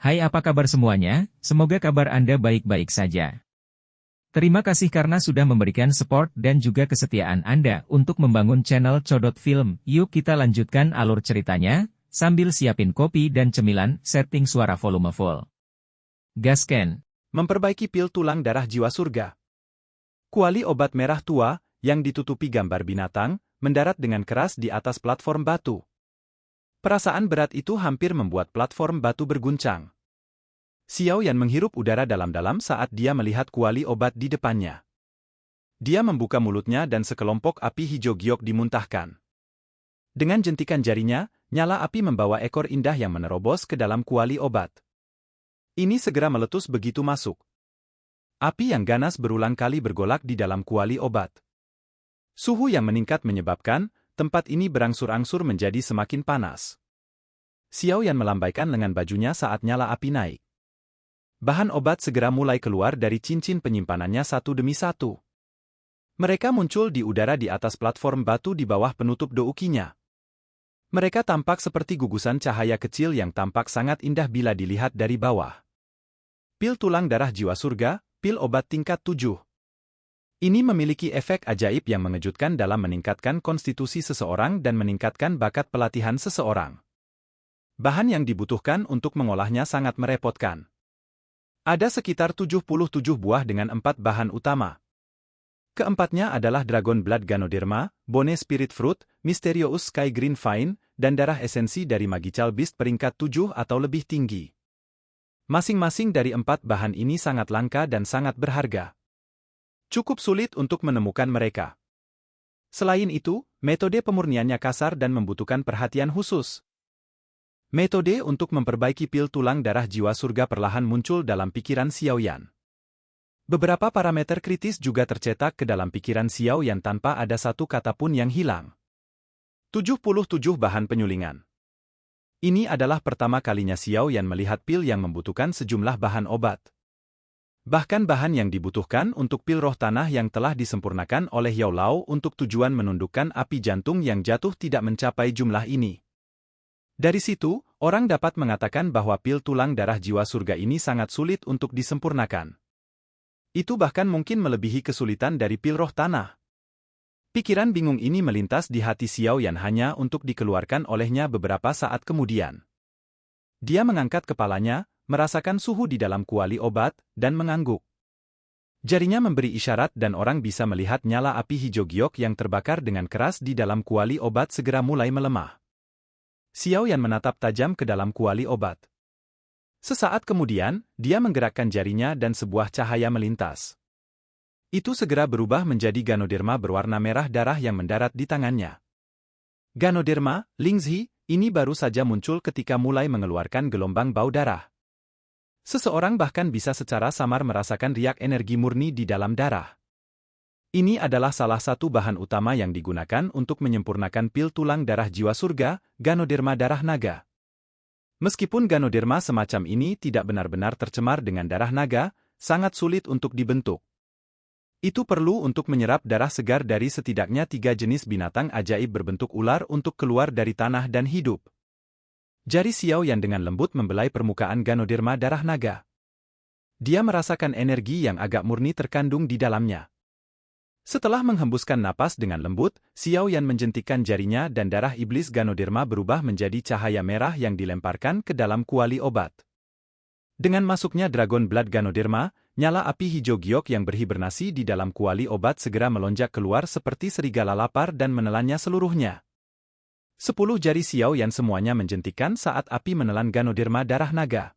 Hai, apa kabar semuanya? Semoga kabar Anda baik-baik saja. Terima kasih karena sudah memberikan support dan juga kesetiaan Anda untuk membangun channel Codot Film. Yuk kita lanjutkan alur ceritanya, sambil siapin kopi dan cemilan, setting suara volume full. Gasken. Memperbaiki pil tulang darah jiwa surga. Kuali obat merah tua, yang ditutupi gambar binatang, mendarat dengan keras di atas platform batu. Perasaan berat itu hampir membuat platform batu berguncang. Xiao Yan menghirup udara dalam-dalam saat dia melihat kuali obat di depannya. Dia membuka mulutnya dan sekelompok api hijau giok dimuntahkan. Dengan jentikan jarinya, nyala api membawa ekor indah yang menerobos ke dalam kuali obat. Ini segera meletus begitu masuk. Api yang ganas berulang kali bergolak di dalam kuali obat. Suhu yang meningkat menyebabkan tempat ini berangsur-angsur menjadi semakin panas. Xiao Yan melambaikan lengan bajunya saat nyala api naik. Bahan obat segera mulai keluar dari cincin penyimpanannya satu demi satu. Mereka muncul di udara di atas platform batu di bawah penutup doukinya. Mereka tampak seperti gugusan cahaya kecil yang tampak sangat indah bila dilihat dari bawah. Pil tulang darah jiwa surga, pil obat tingkat 7. Ini memiliki efek ajaib yang mengejutkan dalam meningkatkan konstitusi seseorang dan meningkatkan bakat pelatihan seseorang. Bahan yang dibutuhkan untuk mengolahnya sangat merepotkan. Ada sekitar 77 buah dengan 4 bahan utama. Keempatnya adalah Dragon Blood Ganoderma, Bone Spirit Fruit, Mysterious Sky Green Vine, dan darah esensi dari Magical Beast peringkat 7 atau lebih tinggi. Masing-masing dari 4 bahan ini sangat langka dan sangat berharga. Cukup sulit untuk menemukan mereka. Selain itu, metode pemurniannya kasar dan membutuhkan perhatian khusus. Metode untuk memperbaiki pil tulang darah jiwa surga perlahan muncul dalam pikiran Xiao Yan. Beberapa parameter kritis juga tercetak ke dalam pikiran Xiao Yan tanpa ada satu kata pun yang hilang. 77 bahan penyulingan. Ini adalah pertama kalinya Xiao Yan melihat pil yang membutuhkan sejumlah bahan obat. Bahkan bahan yang dibutuhkan untuk pil roh tanah yang telah disempurnakan oleh Yao Lao untuk tujuan menundukkan api jantung yang jatuh tidak mencapai jumlah ini. Dari situ, orang dapat mengatakan bahwa pil tulang darah jiwa surga ini sangat sulit untuk disempurnakan. Itu bahkan mungkin melebihi kesulitan dari pil roh tanah. Pikiran bingung ini melintas di hati Xiao Yan hanya untuk dikeluarkan olehnya beberapa saat kemudian. Dia mengangkat kepalanya, merasakan suhu di dalam kuali obat, dan mengangguk. Jarinya memberi isyarat dan orang bisa melihat nyala api hijau giok yang terbakar dengan keras di dalam kuali obat segera mulai melemah. Xiao Yan menatap tajam ke dalam kuali obat. Sesaat kemudian, dia menggerakkan jarinya dan sebuah cahaya melintas. Itu segera berubah menjadi Ganoderma berwarna merah darah yang mendarat di tangannya. Ganoderma, Lingzi, ini baru saja muncul ketika mulai mengeluarkan gelombang bau darah. Seseorang bahkan bisa secara samar merasakan riak energi murni di dalam darah. Ini adalah salah satu bahan utama yang digunakan untuk menyempurnakan pil tulang darah jiwa surga, Ganoderma darah naga. Meskipun Ganoderma semacam ini tidak benar-benar tercemar dengan darah naga, sangat sulit untuk dibentuk. Itu perlu untuk menyerap darah segar dari setidaknya 3 jenis binatang ajaib berbentuk ular untuk keluar dari tanah dan hidup. Jari Xiao Yan dengan lembut membelai permukaan Ganoderma darah naga. Dia merasakan energi yang agak murni terkandung di dalamnya. Setelah menghembuskan napas dengan lembut, Xiao Yan menjentikkan jarinya dan darah iblis Ganoderma berubah menjadi cahaya merah yang dilemparkan ke dalam kuali obat. Dengan masuknya Dragon Blood Ganoderma, nyala api hijau giok yang berhibernasi di dalam kuali obat segera melonjak keluar seperti serigala lapar dan menelannya seluruhnya. 10 jari Xiao Yan semuanya menjentikkan saat api menelan Ganoderma darah naga.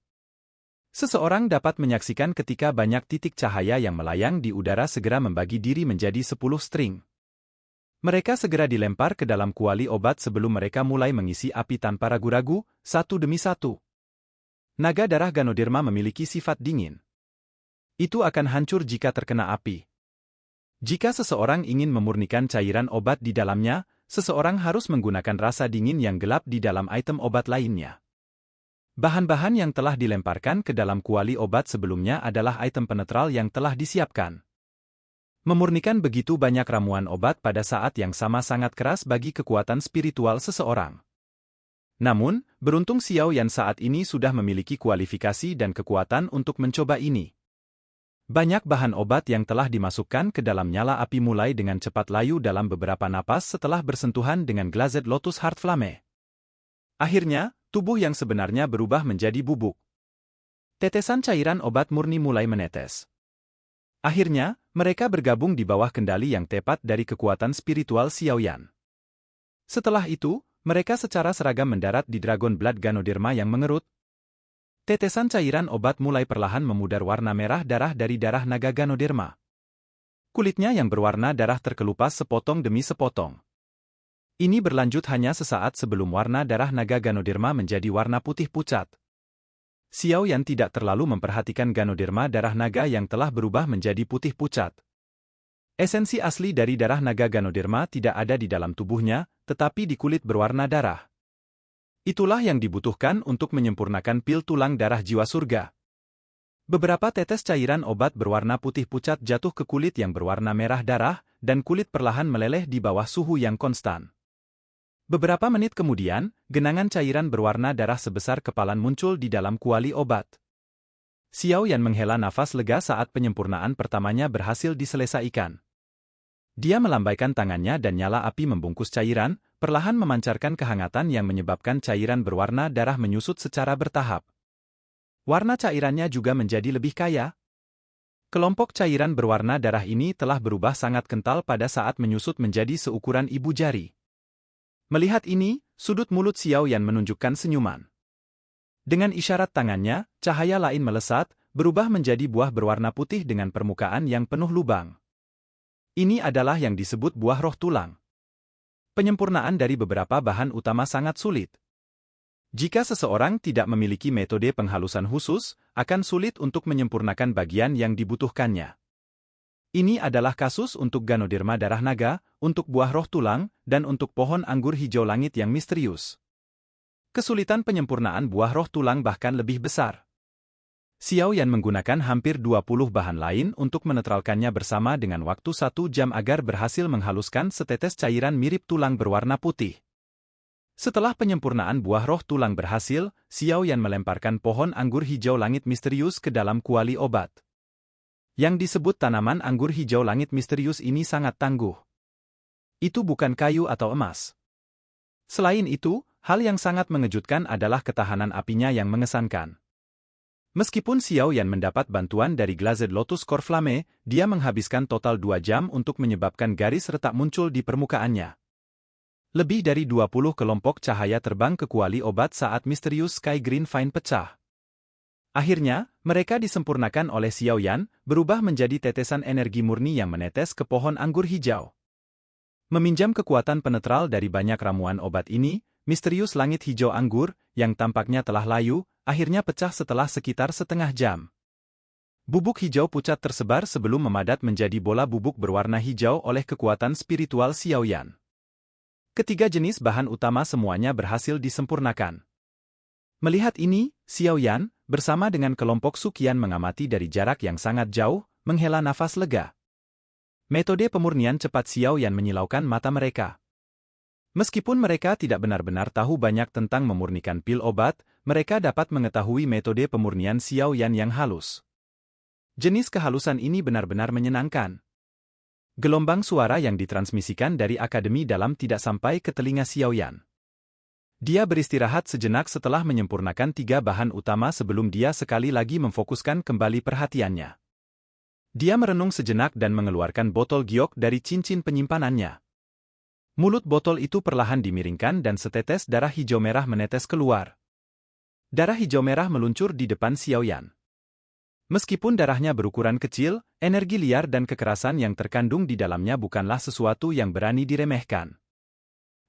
Seseorang dapat menyaksikan ketika banyak titik cahaya yang melayang di udara segera membagi diri menjadi 10 string. Mereka segera dilempar ke dalam kuali obat sebelum mereka mulai mengisi api tanpa ragu-ragu, satu demi satu. Naga darah Ganoderma memiliki sifat dingin. Itu akan hancur jika terkena api. Jika seseorang ingin memurnikan cairan obat di dalamnya, seseorang harus menggunakan rasa dingin yang gelap di dalam item obat lainnya. Bahan-bahan yang telah dilemparkan ke dalam kuali obat sebelumnya adalah item penetral yang telah disiapkan. Memurnikan begitu banyak ramuan obat pada saat yang sama sangat keras bagi kekuatan spiritual seseorang. Namun, beruntung Xiao Yan saat ini sudah memiliki kualifikasi dan kekuatan untuk mencoba ini. Banyak bahan obat yang telah dimasukkan ke dalam nyala api mulai dengan cepat layu dalam beberapa napas setelah bersentuhan dengan Glazed Lotus Heart Flame. Akhirnya, tubuh yang sebenarnya berubah menjadi bubuk. Tetesan cairan obat murni mulai menetes. Akhirnya, mereka bergabung di bawah kendali yang tepat dari kekuatan spiritual Xiao Yan. Setelah itu, mereka secara seragam mendarat di Dragon Blood Ganoderma yang mengerut. Tetesan cairan obat mulai perlahan memudar warna merah darah dari darah naga Ganoderma. Kulitnya yang berwarna darah terkelupas sepotong demi sepotong. Ini berlanjut hanya sesaat sebelum warna darah naga Ganoderma menjadi warna putih pucat. Xiao Yan tidak terlalu memperhatikan Ganoderma darah naga yang telah berubah menjadi putih pucat. Esensi asli dari darah naga Ganoderma tidak ada di dalam tubuhnya, tetapi di kulit berwarna darah. Itulah yang dibutuhkan untuk menyempurnakan pil tulang darah jiwa surga. Beberapa tetes cairan obat berwarna putih pucat jatuh ke kulit yang berwarna merah darah, dan kulit perlahan meleleh di bawah suhu yang konstan. Beberapa menit kemudian, genangan cairan berwarna darah sebesar kepalan muncul di dalam kuali obat. Xiao Yan menghela nafas lega saat penyempurnaan pertamanya berhasil diselesaikan. Dia melambaikan tangannya dan nyala api membungkus cairan, perlahan memancarkan kehangatan yang menyebabkan cairan berwarna darah menyusut secara bertahap. Warna cairannya juga menjadi lebih kaya. Kelompok cairan berwarna darah ini telah berubah sangat kental pada saat menyusut menjadi seukuran ibu jari. Melihat ini, sudut mulut Xiao Yan menunjukkan senyuman. Dengan isyarat tangannya, cahaya lain melesat, berubah menjadi buah berwarna putih dengan permukaan yang penuh lubang. Ini adalah yang disebut buah roh tulang. Penyempurnaan dari beberapa bahan utama sangat sulit. Jika seseorang tidak memiliki metode penghalusan khusus, akan sulit untuk menyempurnakan bagian yang dibutuhkannya. Ini adalah kasus untuk Ganoderma darah naga, untuk buah roh tulang, dan untuk pohon anggur hijau langit yang misterius. Kesulitan penyempurnaan buah roh tulang bahkan lebih besar. Xiao Yan menggunakan hampir 20 bahan lain untuk menetralkannya bersama dengan waktu 1 jam agar berhasil menghaluskan setetes cairan mirip tulang berwarna putih. Setelah penyempurnaan buah roh tulang berhasil, Xiao Yan melemparkan pohon anggur hijau langit misterius ke dalam kuali obat. Yang disebut tanaman anggur hijau langit misterius ini sangat tangguh. Itu bukan kayu atau emas. Selain itu, hal yang sangat mengejutkan adalah ketahanan apinya yang mengesankan. Meskipun Xiao Yan mendapat bantuan dari Glazed Lotus Core Flame, dia menghabiskan total 2 jam untuk menyebabkan garis retak muncul di permukaannya. Lebih dari 20 kelompok cahaya terbang ke kuali obat saat misterius Sky Green Vine pecah. Akhirnya, mereka disempurnakan oleh Xiao Yan, berubah menjadi tetesan energi murni yang menetes ke pohon anggur hijau. Meminjam kekuatan penetral dari banyak ramuan obat ini, misterius langit hijau anggur, yang tampaknya telah layu, akhirnya pecah setelah sekitar setengah jam. Bubuk hijau pucat tersebar sebelum memadat menjadi bola bubuk berwarna hijau oleh kekuatan spiritual Xiao Yan. Ketiga jenis bahan utama semuanya berhasil disempurnakan. Melihat ini, Xiao Yan, bersama dengan kelompok Suqian mengamati dari jarak yang sangat jauh, menghela nafas lega. Metode pemurnian cepat Xiao Yan menyilaukan mata mereka. Meskipun mereka tidak benar-benar tahu banyak tentang memurnikan pil obat, mereka dapat mengetahui metode pemurnian Xiao Yan yang halus. Jenis kehalusan ini benar-benar menyenangkan. Gelombang suara yang ditransmisikan dari akademi dalam tidak sampai ke telinga Xiao Yan. Dia beristirahat sejenak setelah menyempurnakan 3 bahan utama sebelum dia sekali lagi memfokuskan kembali perhatiannya. Dia merenung sejenak dan mengeluarkan botol giok dari cincin penyimpanannya. Mulut botol itu perlahan dimiringkan dan setetes darah hijau merah menetes keluar. Darah hijau merah meluncur di depan Xiao Yan. Meskipun darahnya berukuran kecil, energi liar dan kekerasan yang terkandung di dalamnya bukanlah sesuatu yang berani diremehkan.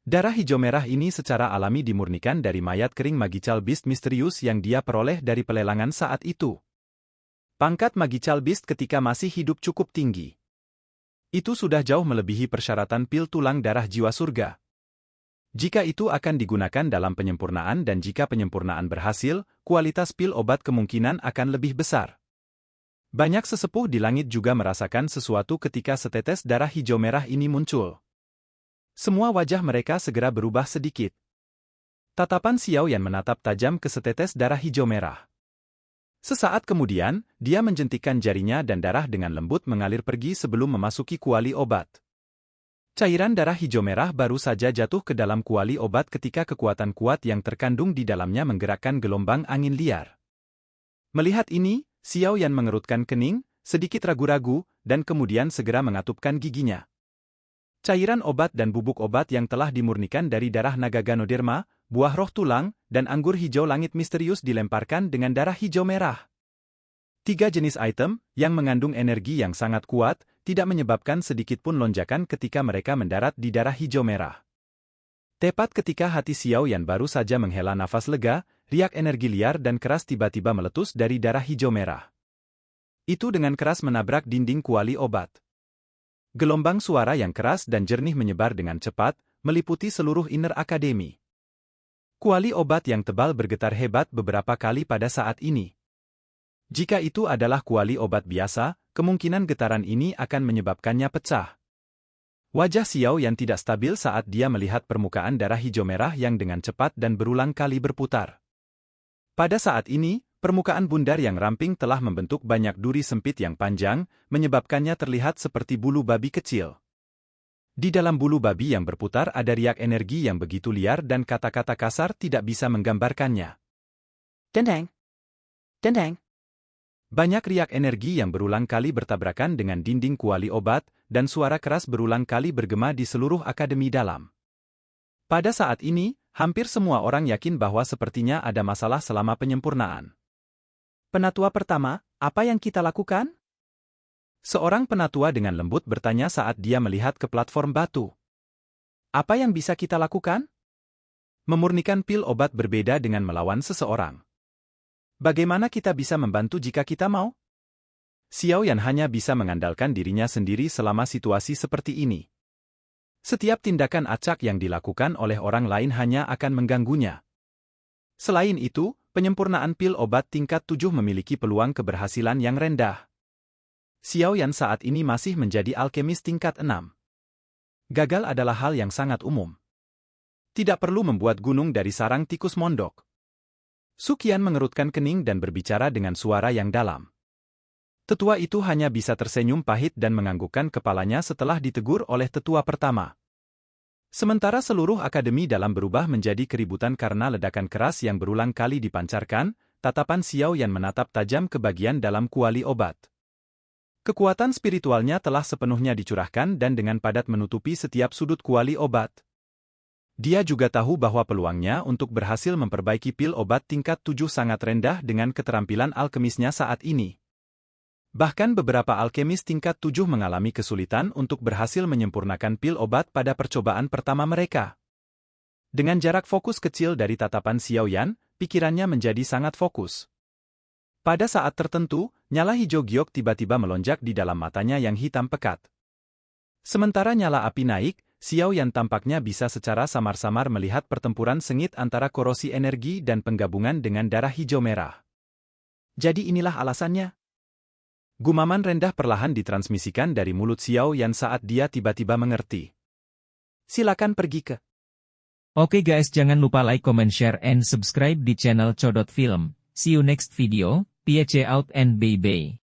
Darah hijau merah ini secara alami dimurnikan dari mayat kering Magical Beast misterius yang dia peroleh dari pelelangan saat itu. Pangkat Magical Beast ketika masih hidup cukup tinggi. Itu sudah jauh melebihi persyaratan pil tulang darah jiwa surga. Jika itu akan digunakan dalam penyempurnaan dan jika penyempurnaan berhasil, kualitas pil obat kemungkinan akan lebih besar. Banyak sesepuh di langit juga merasakan sesuatu ketika setetes darah hijau merah ini muncul. Semua wajah mereka segera berubah sedikit. Tatapan Xiao Yan menatap tajam ke setetes darah hijau merah. Sesaat kemudian, dia menjentikkan jarinya dan darah dengan lembut mengalir pergi sebelum memasuki kuali obat. Cairan darah hijau merah baru saja jatuh ke dalam kuali obat ketika kekuatan kuat yang terkandung di dalamnya menggerakkan gelombang angin liar. Melihat ini, Xiao Yan mengerutkan kening, sedikit ragu-ragu, dan kemudian segera mengatupkan giginya. Cairan obat dan bubuk obat yang telah dimurnikan dari darah naga Ganoderma, buah roh tulang, dan anggur hijau langit misterius dilemparkan dengan darah hijau merah. 3 jenis item, yang mengandung energi yang sangat kuat, tidak menyebabkan sedikit pun lonjakan ketika mereka mendarat di darah hijau merah. Tepat ketika hati Xiao Yan baru saja menghela nafas lega, riak energi liar dan keras tiba-tiba meletus dari darah hijau merah. Itu dengan keras menabrak dinding kuali obat. Gelombang suara yang keras dan jernih menyebar dengan cepat, meliputi seluruh inner akademi. Kuali obat yang tebal bergetar hebat beberapa kali pada saat ini. Jika itu adalah kuali obat biasa, kemungkinan getaran ini akan menyebabkannya pecah. Wajah Xiao Yan tidak stabil saat dia melihat permukaan darah hijau merah yang dengan cepat dan berulang kali berputar. Pada saat ini, permukaan bundar yang ramping telah membentuk banyak duri sempit yang panjang, menyebabkannya terlihat seperti bulu babi kecil. Di dalam bulu babi yang berputar ada riak energi yang begitu liar dan kata-kata kasar tidak bisa menggambarkannya. Dendeng! Dendeng! Banyak riak energi yang berulang kali bertabrakan dengan dinding kuali obat, dan suara keras berulang kali bergema di seluruh akademi dalam. Pada saat ini, hampir semua orang yakin bahwa sepertinya ada masalah selama penyempurnaan. Penatua pertama, apa yang kita lakukan? Seorang penatua dengan lembut bertanya saat dia melihat ke platform batu. Apa yang bisa kita lakukan? Memurnikan pil obat berbeda dengan melawan seseorang. Bagaimana kita bisa membantu jika kita mau? Xiao Yan hanya bisa mengandalkan dirinya sendiri selama situasi seperti ini. Setiap tindakan acak yang dilakukan oleh orang lain hanya akan mengganggunya. Selain itu, penyempurnaan pil obat tingkat 7 memiliki peluang keberhasilan yang rendah. Xiao Yan saat ini masih menjadi alkemis tingkat 6. Gagal adalah hal yang sangat umum. Tidak perlu membuat gunung dari sarang tikus mondok. Su Qian mengerutkan kening dan berbicara dengan suara yang dalam. Tetua itu hanya bisa tersenyum pahit dan menganggukkan kepalanya setelah ditegur oleh tetua pertama. Sementara seluruh akademi dalam berubah menjadi keributan karena ledakan keras yang berulang kali dipancarkan, tatapan Xiao Yan menatap tajam ke bagian dalam kuali obat. Kekuatan spiritualnya telah sepenuhnya dicurahkan dan dengan padat menutupi setiap sudut kuali obat. Dia juga tahu bahwa peluangnya untuk berhasil memperbaiki pil obat tingkat 7 sangat rendah dengan keterampilan alkemisnya saat ini. Bahkan beberapa alkemis tingkat 7 mengalami kesulitan untuk berhasil menyempurnakan pil obat pada percobaan pertama mereka. Dengan jarak fokus kecil dari tatapan Xiao Yan, pikirannya menjadi sangat fokus. Pada saat tertentu, nyala hijau giok tiba-tiba melonjak di dalam matanya yang hitam pekat. Sementara nyala api naik, Xiao Yan tampaknya bisa secara samar-samar melihat pertempuran sengit antara korosi energi dan penggabungan dengan darah hijau merah. Jadi inilah alasannya. Gumaman rendah perlahan ditransmisikan dari mulut Xiao Yan saat dia tiba-tiba mengerti. Silakan pergi ke. Oke guys, jangan lupa like, comment, share, and subscribe di channel Codot Film. See you next video, PH out and bye-bye.